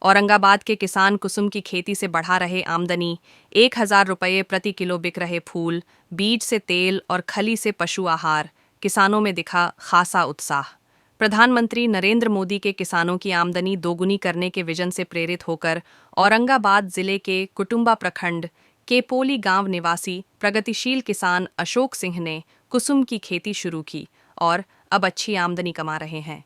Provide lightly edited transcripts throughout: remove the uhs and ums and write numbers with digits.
औरंगाबाद के किसान कुसुम की खेती से बढ़ा रहे आमदनी। 1,000 रुपये प्रति किलो बिक रहे फूल, बीज से तेल और खली से पशु आहार। किसानों में दिखा खासा उत्साह। प्रधानमंत्री नरेंद्र मोदी के किसानों की आमदनी दोगुनी करने के विजन से प्रेरित होकर औरंगाबाद जिले के कुटुंबा प्रखंड केपोली गांव निवासी प्रगतिशील किसान अशोक सिंह ने कुसुम की खेती शुरू की और अब अच्छी आमदनी कमा रहे हैं।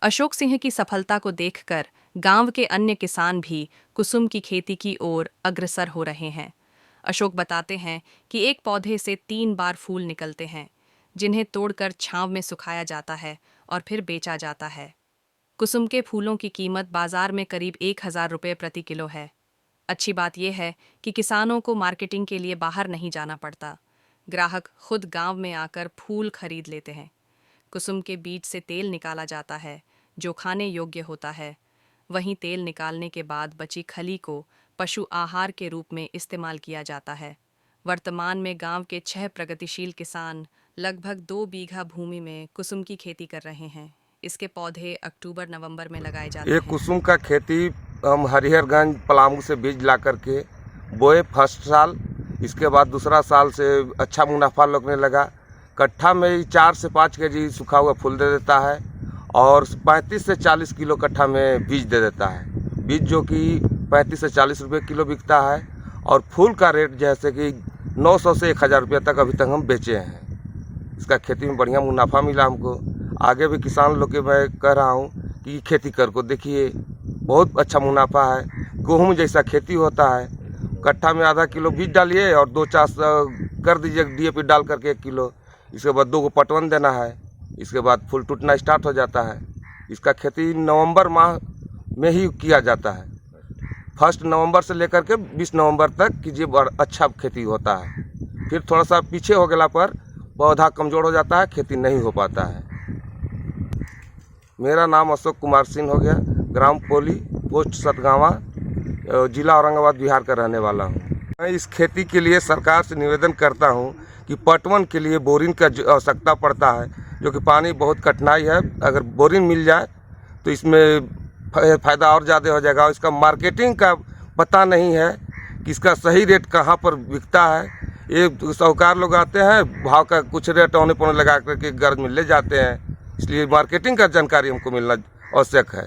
अशोक सिंह की सफलता को देखकर गांव के अन्य किसान भी कुसुम की खेती की ओर अग्रसर हो रहे हैं। अशोक बताते हैं कि एक पौधे से 3 बार फूल निकलते हैं, जिन्हें तोड़कर छांव में सुखाया जाता है और फिर बेचा जाता है। कुसुम के फूलों की कीमत बाजार में करीब 1,000 रुपये प्रति किलो है। अच्छी बात यह है कि किसानों को मार्केटिंग के लिए बाहर नहीं जाना पड़ता। ग्राहक खुद गांव में आकर फूल खरीद लेते हैं। कुसुम के बीज से तेल निकाला जाता है, जो खाने योग्य होता है। वहीं तेल निकालने के बाद बची खली को पशु आहार के रूप में इस्तेमाल किया जाता है। वर्तमान में गांव के 6 प्रगतिशील किसान लगभग 2 बीघा भूमि में कुसुम की खेती कर रहे हैं। इसके पौधे अक्टूबर-नवंबर में लगाए जाते हैं। ये कुसुम का खेती हम हरिहरगंज पलामू से बीज ला करके बोए फर्स्ट साल। इसके बाद दूसरा साल से अच्छा मुनाफा लगने लगा। कट्ठा में 4 से 5 केजी सूखा हुआ फूल दे देता है और 35 से 40 किलो कट्ठा में बीज दे देता है। बीज जो कि 35 से 40 रुपये किलो बिकता है और फूल का रेट जैसे कि 900 से 1,000 रुपये तक अभी तक हम बेचे हैं। इसका खेती में बढ़िया मुनाफा मिला हमको। आगे भी किसान लोग के मैं कह रहा हूँ कि खेती कर को देखिए, बहुत अच्छा मुनाफा है। गेहूँ जैसा खेती होता है। कट्ठा में आधा किलो बीज डालिए और 2-4 कर दीजिए DAP डाल करके 1 किलो। इसके बाद 2 पटवन देना है। इसके बाद फूल टूटना स्टार्ट हो जाता है। इसका खेती नवंबर माह में ही किया जाता है। 1 नवंबर से लेकर के 20 नवंबर तक कीजिए, अच्छा खेती होता है। फिर थोड़ा सा पीछे हो गया पर पौधा कमज़ोर हो जाता है, खेती नहीं हो पाता है। मेरा नाम अशोक कुमार सिंह हो गया, ग्राम पोली, पोस्ट सतगावा, जिला औरंगाबाद, बिहार का रहने वाला हूँ। मैं इस खेती के लिए सरकार से निवेदन करता हूँ कि पटवन के लिए बोरिंग का आवश्यकता पड़ता है, जो कि पानी बहुत कठिनाई है। अगर बोरिंग मिल जाए तो इसमें फ़ायदा और ज़्यादा हो जाएगा। और इसका मार्केटिंग का पता नहीं है कि इसका सही रेट कहाँ पर बिकता है। ये साहूकार लोग आते हैं, भाव का कुछ रेट औने पौने लगा करके गर्ज में ले जाते हैं। इसलिए मार्केटिंग का जानकारी हमको मिलना आवश्यक है।